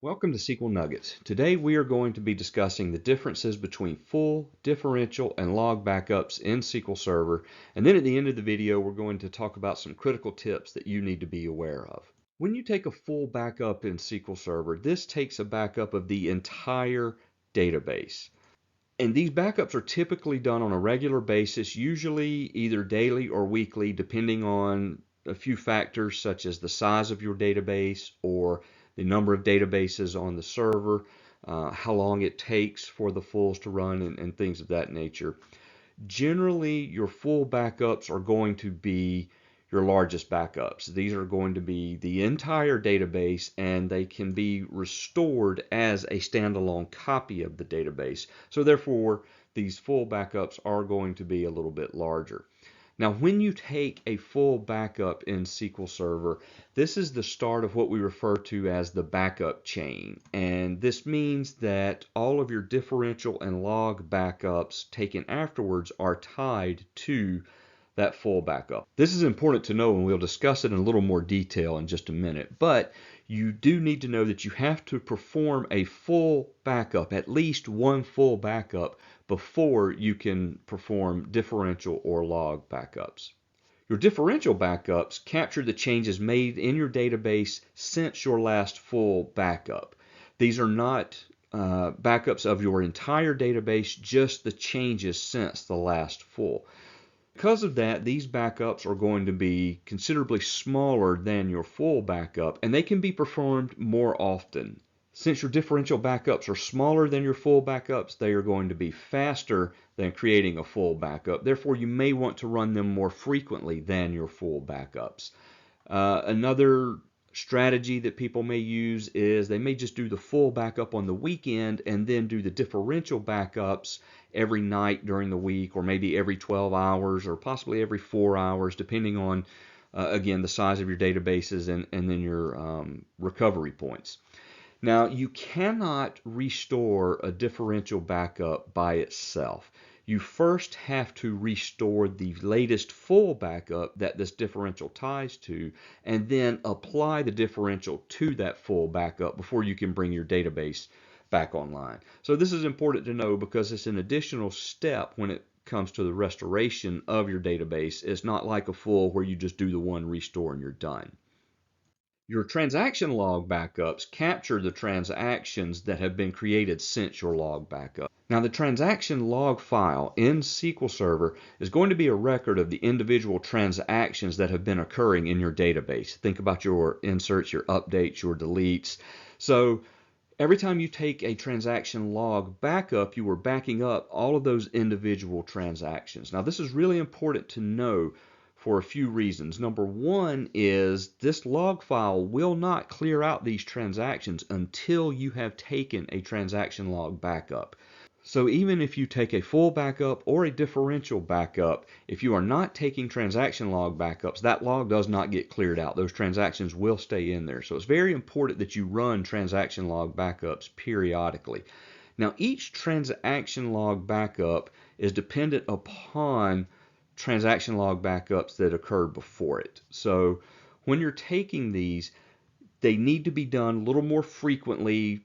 Welcome to SQL Nuggets. Today we are going to be discussing the differences between full, differential, and log backups in SQL Server. And then at the end of the video, we're going to talk about some critical tips that you need to be aware of. When you take a full backup in SQL Server, this takes a backup of the entire database. And these backups are typically done on a regular basis, usually either daily or weekly, depending on a few factors such as the size of your database or the number of databases on the server, how long it takes for the fulls to run, and things of that nature. Generally, your full backups are going to be your largest backups. These are going to be the entire database, and they can be restored as a standalone copy of the database. So therefore, these full backups are going to be a little bit larger. Now, when you take a full backup in SQL Server, this is the start of what we refer to as the backup chain. And this means that all of your differential and log backups taken afterwards are tied to that full backup. This is important to know, and we'll discuss it in a little more detail in just a minute. But you do need to know that you have to perform a full backup, at least one full backup, before you can perform differential or log backups. Your differential backups capture the changes made in your database since your last full backup. These are not backups of your entire database, just the changes since the last full. Because of that, these backups are going to be considerably smaller than your full backup, and they can be performed more often. Since your differential backups are smaller than your full backups, they are going to be faster than creating a full backup. Therefore, you may want to run them more frequently than your full backups. Another strategy that people may use is they may just do the full backup on the weekend and then do the differential backups every night during the week, or maybe every 12 hours or possibly every 4 hours, depending on, again, the size of your databases and then your recovery points. Now, you cannot restore a differential backup by itself. You first have to restore the latest full backup that this differential ties to, and then apply the differential to that full backup before you can bring your database back online. So this is important to know because it's an additional step when it comes to the restoration of your database. It's not like a full where you just do the one restore and you're done. Your transaction log backups capture the transactions that have been created since your log backup. Now, the transaction log file in SQL Server is going to be a record of the individual transactions that have been occurring in your database. Think about your inserts, your updates, your deletes. So every time you take a transaction log backup, you are backing up all of those individual transactions. Now, this is really important to know for a few reasons. Number one is this log file will not clear out these transactions until you have taken a transaction log backup. So even if you take a full backup or a differential backup, if you are not taking transaction log backups, that log does not get cleared out. Those transactions will stay in there. So it's very important that you run transaction log backups periodically. Now, each transaction log backup is dependent upon transaction log backups that occurred before it. So when you're taking these, they need to be done a little more frequently,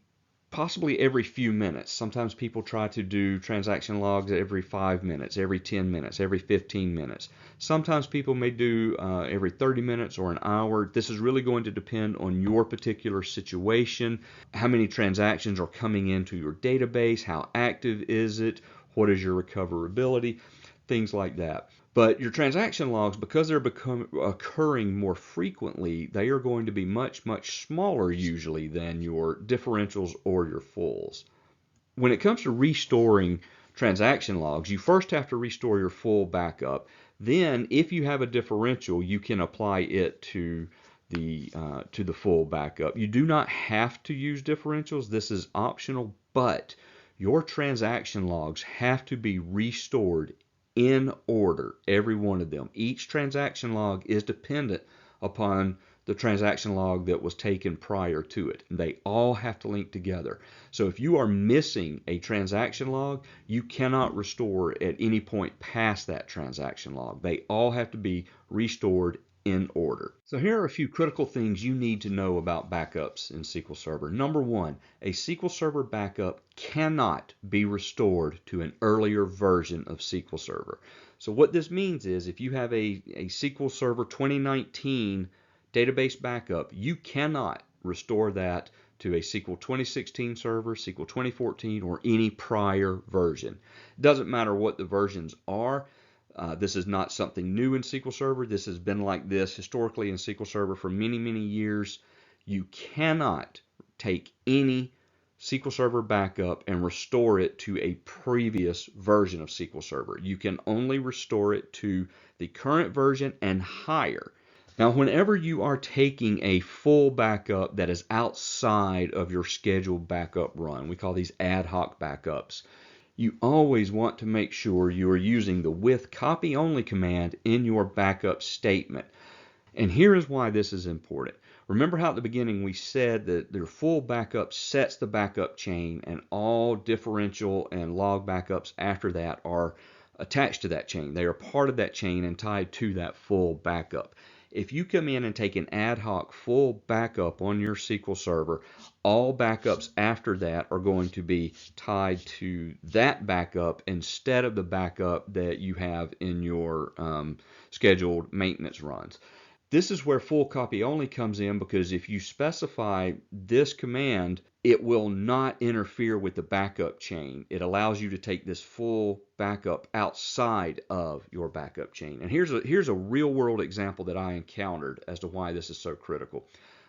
possibly every few minutes. Sometimes people try to do transaction logs every 5 minutes, every 10 minutes, every 15 minutes. Sometimes people may do every 30 minutes or an hour. This is really going to depend on your particular situation, how many transactions are coming into your database, how active is it, what is your recoverability, things like that. But your transaction logs, because they're occurring more frequently, they are going to be much, much smaller usually than your differentials or your fulls. When it comes to restoring transaction logs, you first have to restore your full backup. Then, if you have a differential, you can apply it to the full backup. You do not have to use differentials. This is optional, but your transaction logs have to be restored in order, every one of them. Each transaction log is dependent upon the transaction log that was taken prior to it. They all have to link together. So if you are missing a transaction log, you cannot restore at any point past that transaction log. They all have to be restored in order. So here are a few critical things you need to know about backups in SQL Server. Number one, a SQL Server backup cannot be restored to an earlier version of SQL Server. So what this means is if you have a SQL Server 2019 database backup, you cannot restore that to a SQL 2016 server, SQL 2014, or any prior version. It doesn't matter what the versions are. This is not something new in SQL Server. This has been like this historically in SQL Server for many, many years. You cannot take any SQL Server backup and restore it to a previous version of SQL Server. You can only restore it to the current version and higher. Now, whenever you are taking a full backup that is outside of your scheduled backup run, we call these ad hoc backups, you always want to make sure you are using the with copy only command in your backup statement. And here is why this is important. Remember how at the beginning we said that their full backup sets the backup chain, and all differential and log backups after that are attached to that chain. They are part of that chain and tied to that full backup. If you come in and take an ad hoc full backup on your SQL Server, all backups after that are going to be tied to that backup instead of the backup that you have in your scheduled maintenance runs. This is where full copy only comes in, because if you specify this command, it will not interfere with the backup chain. It allows you to take this full backup outside of your backup chain. And here's a real world example that I encountered as to why this is so critical.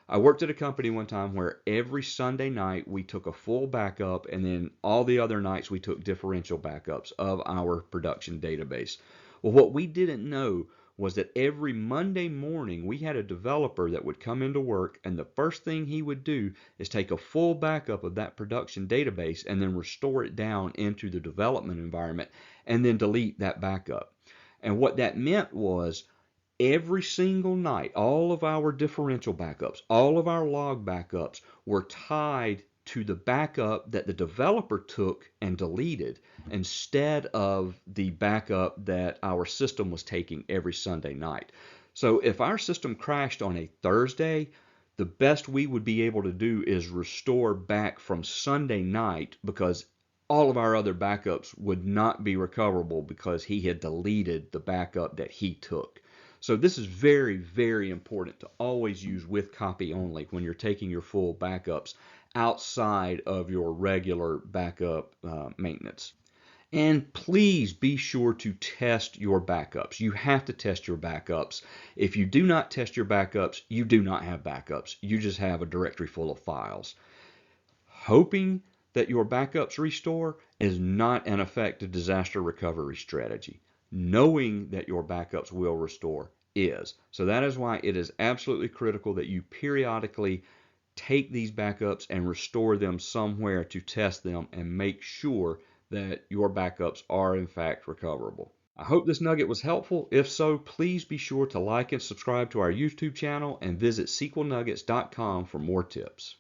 I worked at a company one time where every Sunday night we took a full backup, and then all the other nights we took differential backups of our production database. Well, what we didn't know was that every Monday morning we had a developer that would come into work, and the first thing he would do is take a full backup of that production database and then restore it down into the development environment and then delete that backup. And what that meant was every single night, all of our differential backups, all of our log backups were tied to the backup that the developer took and deleted instead of the backup that our system was taking every Sunday night. So if our system crashed on a Thursday, the best we would be able to do is restore back from Sunday night, because all of our other backups would not be recoverable because he had deleted the backup that he took. So this is very, very important to always use with copy only when you're taking your full backups outside of your regular backup maintenance. And please be sure to test your backups. You have to test your backups. If you do not test your backups, you do not have backups. You just have a directory full of files. Hoping that your backups restore is not an effective disaster recovery strategy. Knowing that your backups will restore is. So that is why it is absolutely critical that you periodically take these backups and restore them somewhere to test them and make sure that your backups are in fact recoverable. I hope this nugget was helpful. If so, please be sure to like and subscribe to our YouTube channel and visit SQLnuggets.com for more tips.